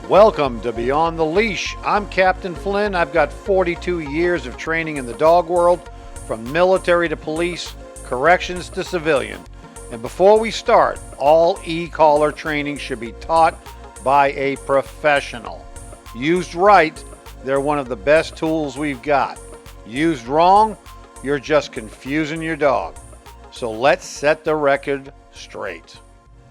Welcome to Beyond the Leash. I'm Captain Flynn. I've got 42 years of training in the dog world, from military to police, corrections to civilian. And before we start, all e-collar training should be taught by a professional. Used right, they're one of the best tools we've got. Used wrong, you're just confusing your dog. So let's set the record straight.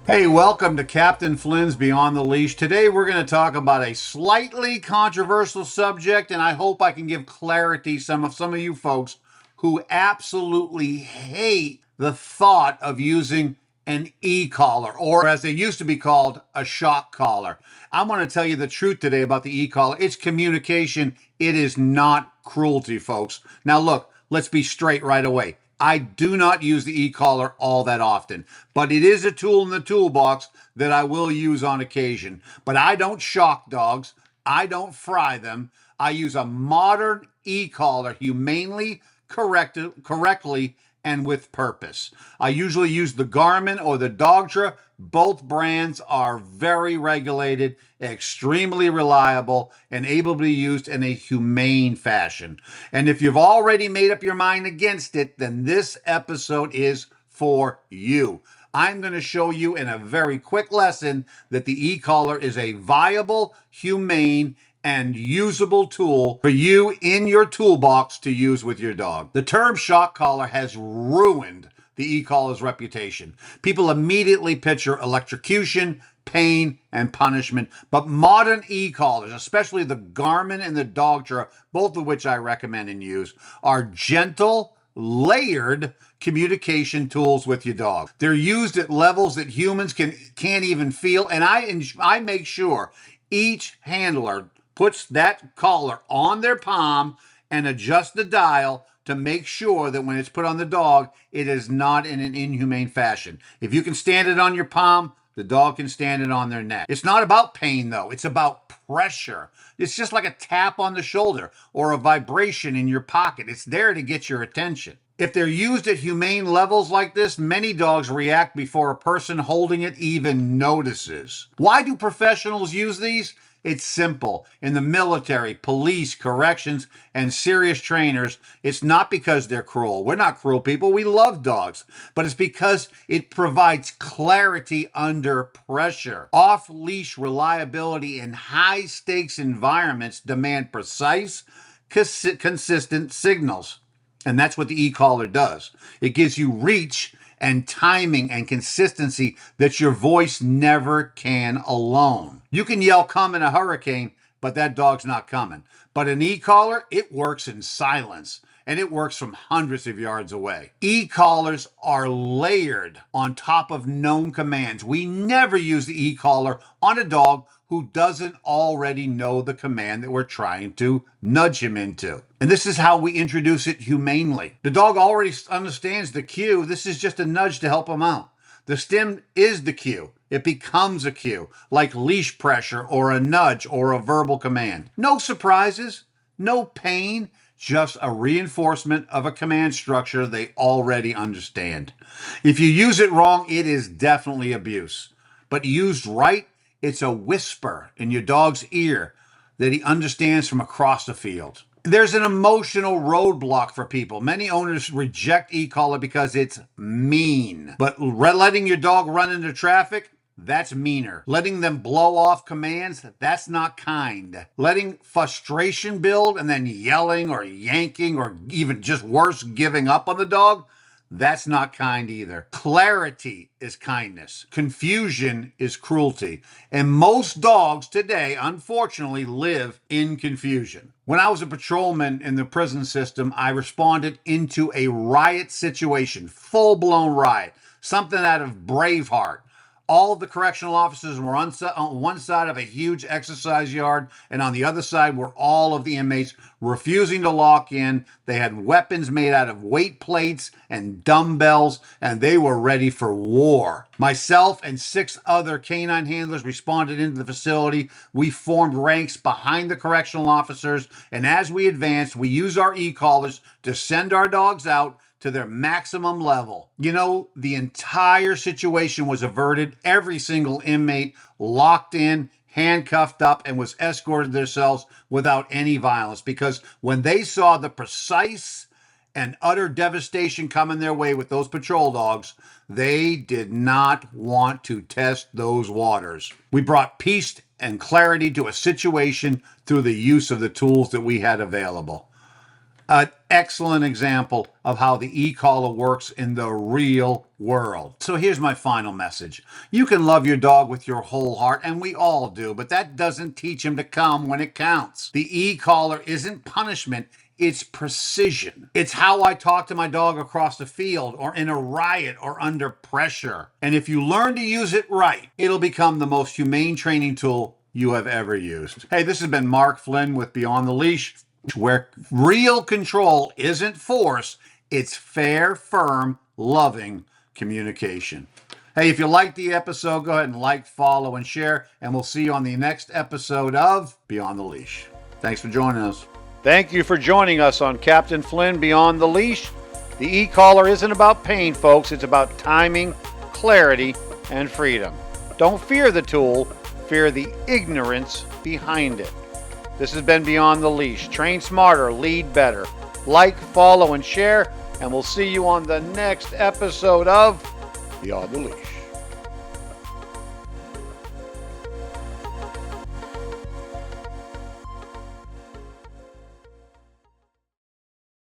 Hey, welcome to Captain Flynn's Beyond the Leash. Today we're going to talk about a slightly controversial subject, and I hope I can give clarity to some of you folks who absolutely hate the thought of using an e-collar, or as they used to be called, a shock collar. I'm going to tell you the truth today about the e-collar. It's communication. It is not cruelty, folks. Now look, let's be straight right away. I do not use the e-collar all that often, but it is a tool in the toolbox that I will use on occasion. But I don't shock dogs. I don't fry them. I use a modern e-collar humanely, correctly, and with purpose. I usually use the Garmin or the Dogtra. Both brands are very regulated, extremely reliable, and able to be used in a humane fashion. And if you've already made up your mind against it, then this episode is for you. I'm going to show you in a very quick lesson that the e-collar is a viable, humane, and usable tool for you in your toolbox to use with your dog. The term shock collar has ruined the e-collar's reputation. People immediately picture electrocution, pain, and punishment. But modern e-collars, especially the Garmin and the Dogtra, both of which I recommend and use, are gentle, layered communication tools with your dog. They're used at levels that humans can't even feel, and I make sure each handler puts that collar on their palm and adjusts the dial to make sure that when it's put on the dog, it is not in an inhumane fashion. If you can stand it on your palm, the dog can stand it on their neck. It's not about pain, though. It's about pressure. It's just like a tap on the shoulder or a vibration in your pocket. It's there to get your attention. If they're used at humane levels like this, many dogs react before a person holding it even notices. Why do professionals use these? It's simple. In the military, police, corrections, and serious trainers, it's not because they're cruel. We're not cruel people. We love dogs. But it's because it provides clarity under pressure. Off-leash reliability in high-stakes environments demand precise, consistent signals. And that's what the e-collar does. It gives you reach and timing and consistency that your voice never can alone. You can yell "come" in a hurricane, but that dog's not coming. But an e-collar, it works in silence, and it works from hundreds of yards away. E-collars are layered on top of known commands. We never use the e-collar on a dog who doesn't already know the command that we're trying to nudge him into. And this is how we introduce it humanely. The dog already understands the cue. This is just a nudge to help him out. The stim is the cue. It becomes a cue, like leash pressure or a nudge or a verbal command. No surprises, no pain, just a reinforcement of a command structure they already understand. If you use it wrong, it is definitely abuse. But used right, it's a whisper in your dog's ear that he understands from across the field. There's an emotional roadblock for people. Many owners reject e-collar because it's mean. But letting your dog run into traffic, that's meaner. Letting them blow off commands, that's not kind. Letting frustration build and then yelling or yanking or even just worse, giving up on the dog, that's not kind either. Clarity is kindness. Confusion is cruelty. And most dogs today, unfortunately, live in confusion. When I was a patrolman in the prison system, I responded into a riot situation, full-blown riot, something out of Braveheart. All of the correctional officers were on one side of a huge exercise yard, and on the other side were all of the inmates refusing to lock in. They had weapons made out of weight plates and dumbbells, and they were ready for war. Myself and 6 other canine handlers responded into the facility. We formed ranks behind the correctional officers, and as we advanced, we used our e-collars to send our dogs out to their maximum level. You know, the entire situation was averted. Every single inmate locked in, handcuffed up and was escorted to their cells without any violence, because when they saw the precise and utter devastation coming their way with those patrol dogs, they did not want to test those waters. We brought peace and clarity to a situation through the use of the tools that we had available. An excellent example of how the e-collar works in the real world. So here's my final message. You can love your dog with your whole heart, and we all do, but that doesn't teach him to come when it counts. The e-collar isn't punishment, it's precision. It's how I talk to my dog across the field or in a riot or under pressure. And if you learn to use it right, it'll become the most humane training tool you have ever used. Hey, this has been Mark Flynn with Beyond the Leash, where real control isn't force, it's fair, firm, loving communication. Hey, if you liked the episode, go ahead and like, follow, and share, and we'll see you on the next episode of Beyond the Leash. Thanks for joining us. Thank you for joining us on Captain Flynn Beyond the Leash. The e-collar isn't about pain, folks. It's about timing, clarity, and freedom. Don't fear the tool, fear the ignorance behind it. This has been Beyond the Leash. Train smarter, lead better. Like, follow, and share, and we'll see you on the next episode of Beyond the Leash.